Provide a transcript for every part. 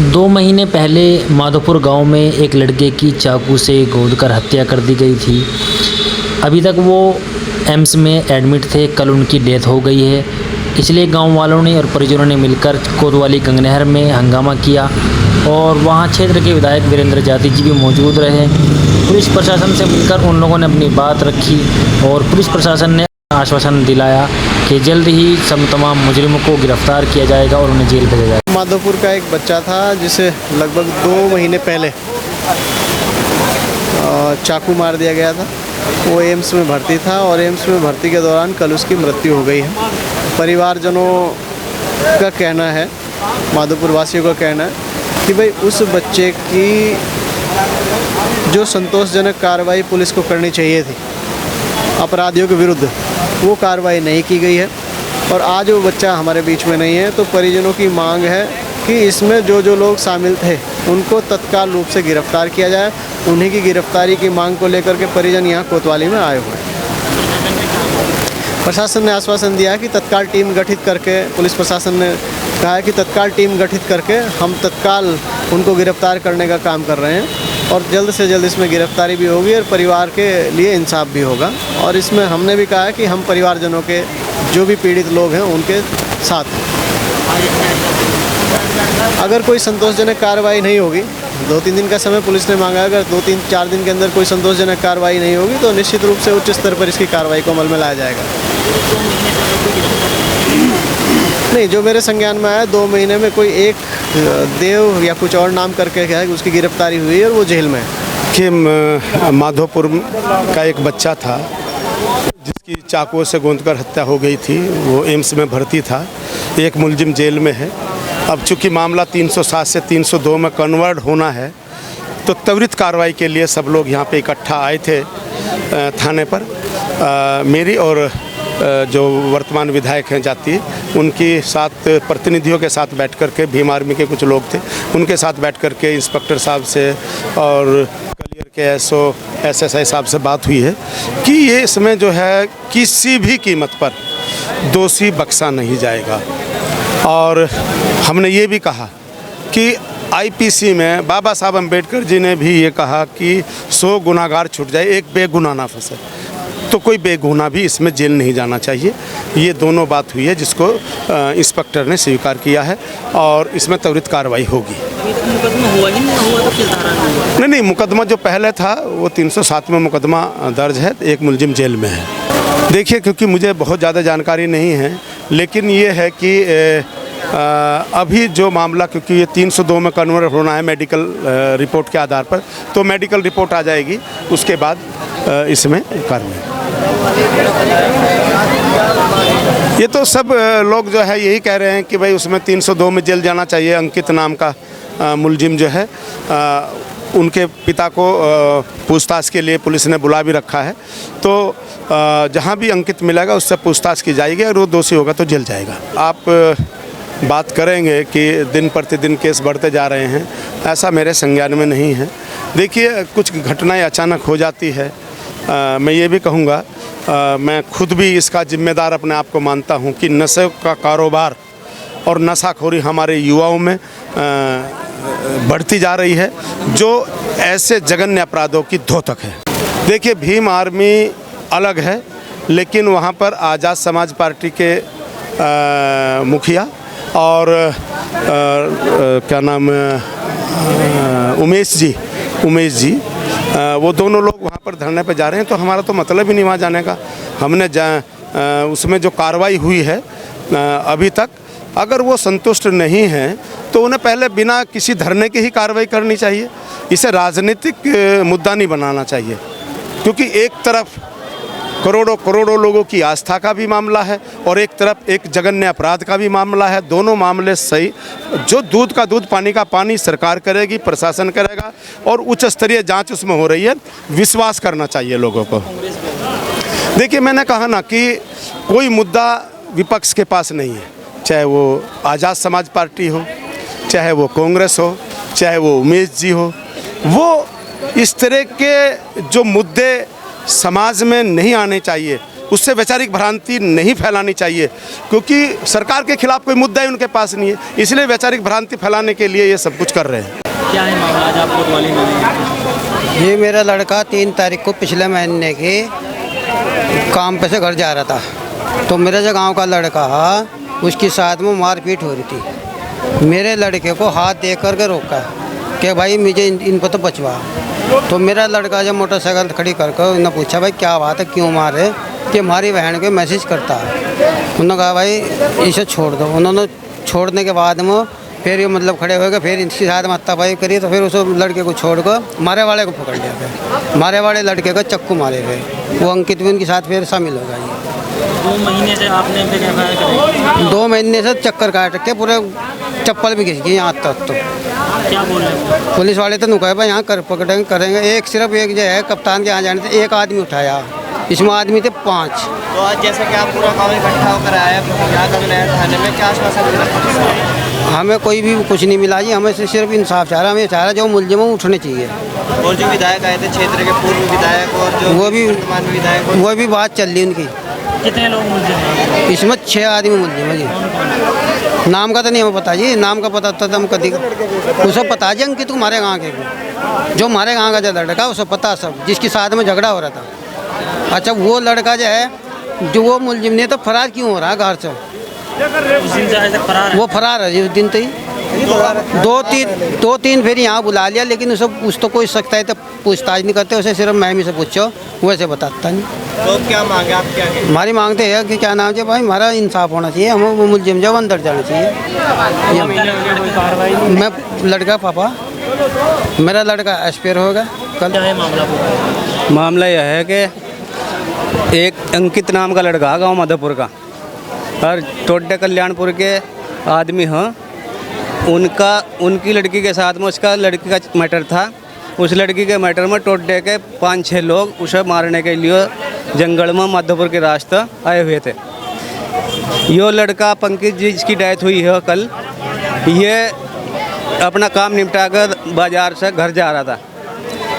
2 महीने पहले माधोपुर गांव में एक लड़के की चाकू से गोदकर हत्या कर दी गई थी। अभी तक वो एम्स में एडमिट थे। कल उनकी डेथ हो गई है। इसलिए गांव वालों ने और परिजनों ने मिलकर कोतवाली गंगनहर में हंगामा किया और वहां क्षेत्र के विधायक वीरेंद्र जाति जी भी मौजूद रहे। पुलिस प्रशासन से मिलकर उन लोगों ने अपनी बात रखी और पुलिस प्रशासन ने आश्वासन दिलाया कि जल्द ही तमाम मुजरिमों को गिरफ्तार किया जाएगा और उन्हें जेल भेजा जाएगा। माधोपुर का एक बच्चा था जिसे लगभग 2 महीने पहले चाकू मार दिया गया था। वो एम्स में भर्ती था और एम्स में भर्ती के दौरान कल उसकी मृत्यु हो गई है। परिवारजनों का कहना है, माधोपुर वासियों का कहना है कि भाई उस बच्चे की जो संतोषजनक कार्रवाई पुलिस को करनी चाहिए थी अपराधियों के विरुद्ध, वो कार्रवाई नहीं की गई है और आज वो बच्चा हमारे बीच में नहीं है। तो परिजनों की मांग है कि इसमें जो लोग शामिल थे उनको तत्काल रूप से गिरफ्तार किया जाए। उन्हीं की गिरफ्तारी की मांग को लेकर के परिजन यहाँ कोतवाली में आए हुए हैं। प्रशासन ने आश्वासन दिया है कि तत्काल टीम गठित करके, पुलिस प्रशासन ने कहा है कि तत्काल टीम गठित करके हम तत्काल उनको गिरफ्तार करने का काम कर रहे हैं और जल्द से जल्द इसमें गिरफ्तारी भी होगी और परिवार के लिए इंसाफ भी होगा। और इसमें हमने भी कहा है कि हम परिवारजनों के जो भी पीड़ित लोग हैं उनके साथ हैं। अगर कोई संतोषजनक कार्रवाई नहीं होगी, 2-3 दिन का समय पुलिस ने मांगा, अगर 2-3-4 दिन के अंदर कोई संतोषजनक कार्रवाई नहीं होगी तो निश्चित रूप से उच्च स्तर पर इसकी कार्रवाई को अमल में लाया जाएगा। नहीं, जो मेरे संज्ञान में आया 2 महीने में कोई एक देव या कुछ और नाम करके है उसकी गिरफ्तारी हुई है और वो जेल में है। कि माधोपुर का एक बच्चा था जिसकी चाकुओं से गोंदकर हत्या हो गई थी। वो एम्स में भर्ती था। एक मुलजिम जेल में है। अब चूँकि मामला 307 से 302 में कन्वर्ट होना है तो त्वरित कार्रवाई के लिए सब लोग यहाँ पे इकट्ठा आए थे थाने पर। मेरी और जो वर्तमान विधायक हैं जाति, उनकी साथ प्रतिनिधियों के साथ बैठ कर के, भीम आर्मी के कुछ लोग थे, उनके साथ बैठ कर के इंस्पेक्टर साहब से और कलियर के SSI साहब से बात हुई है कि ये इसमें जो है किसी भी कीमत पर दोषी बख्शा नहीं जाएगा। और हमने ये भी कहा कि IPC में बाबा साहब अम्बेडकर जी ने भी ये कहा कि 100 गुनाहगार छूट जाए, एक बेगुनाह ना फंसे। तो कोई बेगुनाह भी इसमें जेल नहीं जाना चाहिए। ये दोनों बात हुई है जिसको इंस्पेक्टर ने स्वीकार किया है और इसमें त्वरित कार्रवाई होगी। मुकदमा हुआ ही नहीं हुआ तो किस धारा में? नहीं, मुकदमा जो पहले था वो 307 में मुकदमा दर्ज है। एक मुलजिम जेल में है। देखिए, क्योंकि मुझे बहुत ज़्यादा जानकारी नहीं है, लेकिन ये है कि अभी जो मामला, क्योंकि ये 302 में कन्वर्ट होना है मेडिकल रिपोर्ट के आधार पर, तो मेडिकल रिपोर्ट आ जाएगी, उसके बाद इसमें कार्रवाई। ये तो सब लोग जो है यही कह रहे हैं कि भाई उसमें 302 में जेल जाना चाहिए। अंकित नाम का मुलजिम जो है, उनके पिता को पूछताछ के लिए पुलिस ने बुला भी रखा है। तो जहां भी अंकित मिलेगा उससे पूछताछ की जाएगी और वो दोषी होगा तो जेल जाएगा। आप बात करेंगे कि दिन प्रतिदिन केस बढ़ते जा रहे हैं, ऐसा मेरे संज्ञान में नहीं है। देखिए, कुछ घटनाएं अचानक हो जाती है। मैं ये भी कहूँगा, मैं खुद भी इसका जिम्मेदार अपने आप को मानता हूँ कि नशे का कारोबार और नशाखोरी हमारे युवाओं में बढ़ती जा रही है, जो ऐसे जघन्य अपराधों की द्योतक है। देखिए, भीम आर्मी अलग है, लेकिन वहाँ पर आज़ाद समाज पार्टी के मुखिया और क्या नाम उमेश जी, वो दोनों लोग वहाँ पर धरने पे जा रहे हैं। तो हमारा तो मतलब ही नहीं वहाँ जाने का। हमने उसमें जो कार्रवाई हुई है अभी तक, अगर वो संतुष्ट नहीं हैं तो उन्हें पहले बिना किसी धरने के ही कार्रवाई करनी चाहिए। इसे राजनीतिक मुद्दा नहीं बनाना चाहिए, क्योंकि एक तरफ करोड़ों लोगों की आस्था का भी मामला है और एक तरफ एक जघन्य अपराध का भी मामला है। दोनों मामले सही, जो दूध का दूध पानी का पानी सरकार करेगी, प्रशासन करेगा और उच्च स्तरीय जांच उसमें हो रही है। विश्वास करना चाहिए लोगों को। देखिए, मैंने कहा ना कि कोई मुद्दा विपक्ष के पास नहीं है, चाहे वो आज़ाद समाज पार्टी हो, चाहे वो कांग्रेस हो, चाहे वो उमेश जी हो। वो इस तरह के जो मुद्दे समाज में नहीं आने चाहिए, उससे वैचारिक भ्रांति नहीं फैलानी चाहिए, क्योंकि सरकार के खिलाफ कोई मुद्दा ही उनके पास नहीं है, इसलिए वैचारिक भ्रांति फैलाने के लिए ये सब कुछ कर रहे हैं। क्या है मामला आज आप कोतवाली में? ये मेरा लड़का 3 तारीख को पिछले महीने के काम पे से घर जा रहा था, तो मेरा जो गांव का लड़का है उसके साथ में मारपीट हो रही थी। मेरे लड़के को हाथ दे करके रोका कि भाई मुझे इन पर तो बचवा। तो मेरा लड़का जब मोटरसाइकिल खड़ी करके उन्होंने पूछा भाई क्या बात है, क्यों मारे, कि हमारी बहन को मैसेज करता है। उन्होंने कहा भाई इसे छोड़ दो। उन्होंने छोड़ने के बाद में फिर ये मतलब खड़े हो गए, फिर इसके साथ मातापाई करी, तो फिर उस लड़के को छोड़कर मारे वाले को पकड़ लिया गया। मारे वाले लड़के को चक्कू मारे गए, वो अंकित भी उनके साथ फिर शामिल हो गया। 2 महीने से आपने FIR कराई? 2 महीने से चक्कर काट के पूरे चप्पल भी घिस गई यहाँ तक। तो क्या बोल रहे हैं पुलिस वाले तो नुका भाई यहाँ कर पकड़ेंगे करेंगे। सिर्फ एक जो है कप्तान के यहाँ जाने से 1 आदमी उठाया, इसमें आदमी थे 5। तो आज जैसे कि आप पूरा गाँव इकट्ठा होकर आए यहाँ गंगनहर थाने में, क्या आश्वासन मिला? हमें कोई भी कुछ नहीं मिला जी, हमें सिर्फ इंसाफ चाह रहा। हमें चाह रहा जो मुलजिम उठने चाहिए। और जो विधायक आए थे क्षेत्र के पूर्व विधायक और जो वो भी वर्तमान विधायक, वो भी बात चल रही उनकी। कितने लोग मुलजिम हैं? इसमें 6 आदमी मुलजिम है जी। नाम का तो नहीं हमें पता जी, नाम का पता तो हम कभी उसे पता जी अंकित हमारे गाँव के, जो हमारे गाँव का जो लड़का उसे पता सब, जिसके साथ में झगड़ा हो रहा था। अच्छा वो लड़का जो है जो वो मुलजिम ने तो फरार क्यों हो रहा है घर से? उस दिन से आज तक फरार है? वो फरार है जी उस दिन तो ही 2-3 फिर यहाँ बुला लिया, लेकिन उस तो कोई सकता है तो पूछताछ नहीं करते। उसे सिर्फ मैम से पूछो, वैसे बताता नहीं। तो क्या मांगे आप? क्या है हमारी मांगते हैं कि क्या नाम है भाई, हमारा इंसाफ होना चाहिए, हमें वो मुलजिम जब अंदर जाना चाहिए। मैं लड़का पापा, मेरा लड़का एक्सपायर होगा कल। क्या है मामला? मामला यह है कि एक अंकित नाम का लड़का गांव माधोपुर का और टोडे कल्याणपुर के आदमी हैं, उनकी लड़की के साथ में उसका लड़की का मैटर था। उस लड़की के मैटर में टोडे के 5-6 लोग उसे मारने के लिए जंगल में माधोपुर के रास्ते आए हुए थे। यो लड़का पंकज जी जिसकी डेथ हुई है कल, ये अपना काम निपटा कर बाज़ार से घर जा रहा था।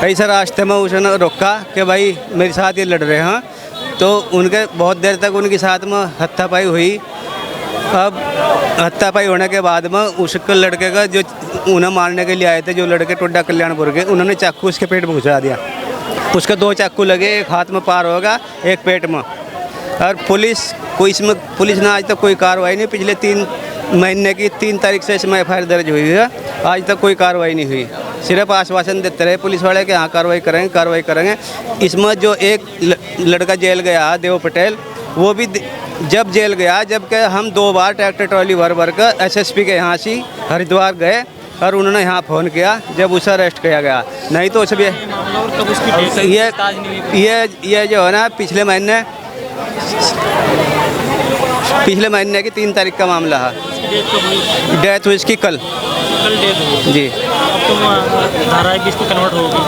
ऐसा रास्ते में उसने रोका कि भाई मेरे साथ ये लड़ रहे हैं, तो उनके बहुत देर तक उनके साथ में हत्थापाई हुई। अब हत्थापाई होने के बाद में उसके लड़के का जो उन्हें मारने के लिए आए थे, जो लड़के टोडा कल्याणपुर के, उन्होंने चाकू उसके पेट में घुसा दिया। उसके 2 चाकू लगे, एक हाथ में पार होगा, एक पेट में। और पुलिस ने आज तक कोई कार्रवाई नहीं। पिछले 3 महीने की 3 तारीख से इसमें FIR दर्ज हुई है, आज तक कोई कार्रवाई नहीं हुई। सिर्फ आश्वासन देते रहे पुलिस वाले कि हाँ कार्रवाई करेंगे। इसमें जो एक लड़का जेल गया देव पटेल, वो भी जब जेल गया, जबकि हम 2 बार ट्रैक्टर ट्रॉली भर कर SSP के यहाँ से हरिद्वार गए और उन्होंने यहाँ फ़ोन किया जब उसे अरेस्ट किया गया। नहीं तो उसे भी ये जो है ना पिछले महीने की 3 तारीख का मामला है। डेथ हुई इसकी कल डेथ हुई जी। अब तो धारा 21 पे कन्वर्ट होगी।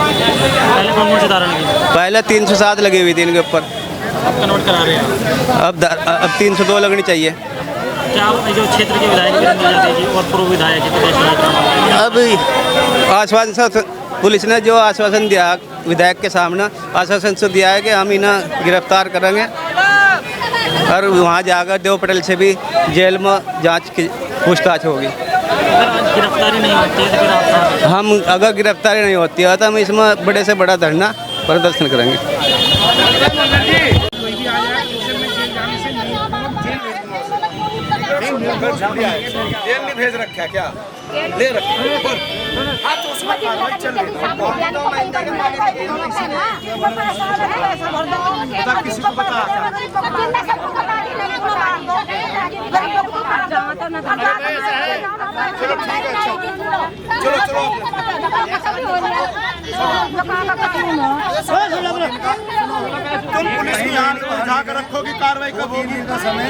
पहले कौन सी धारा लगी? पहले 307 लगी हुई थी इनके ऊपर, अब कन्वर्ट करा रहे हैं। अब 302 लगनी चाहिए। क्या आप जो क्षेत्र के विधायक जी और पूर्व विधायक अब आश्वासन पुलिस ने जो आश्वासन दिया विधायक के सामने, आश्वासन से दिया है कि हम इन्हें गिरफ्तार करेंगे और वहाँ जाकर देव पटेल से भी जेल में जांच की पूछताछ होगी। अगर गिरफ्तारी नहीं होती है तो फिर आप अगर गिरफ्तारी नहीं होती है तो हम इसमें बड़े से बड़ा धरना प्रदर्शन करेंगे। जेल नहीं भेज रखा क्या? ले रखा तुम पुलिस की यहाँ जाकर रखोगी, कार्रवाई कब होगी? का समय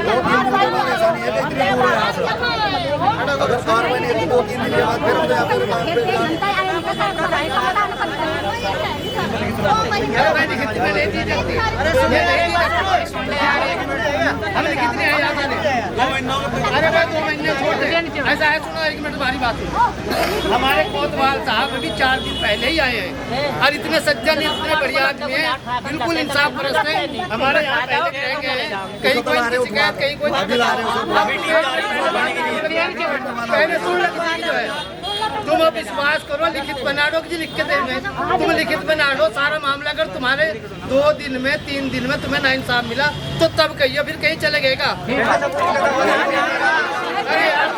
2-3 दिन के बाद ऐसा नहीं है, इतनी दूर है यहाँ से। अगर कार्रवाई नहीं होती 2-3 दिन के बाद फिर ऐसा है, सुनो 1 मिनट हमारी बात सुनो। हमारे कोतवाल साहब अभी 4 दिन पहले ही आए हैं और इतने सज्जन इतने बढ़िया आदमी हैं, बिल्कुल इंसाफ परस्त हैं। हमारे यहाँ पहले रह गए हैं, कहीं कोई शिकायत, कहीं कोई पहले सुन जो है। तुम अब विश्वास करो, लिखित बना लो कि लिख के दे में तुम लिखित बना लो सारा मामला। अगर तुम्हारे 2 दिन में 3 दिन में तुम्हें ना इंसाफ मिला तो तब कहिए, फिर कहीं चले गएगा। अरे यार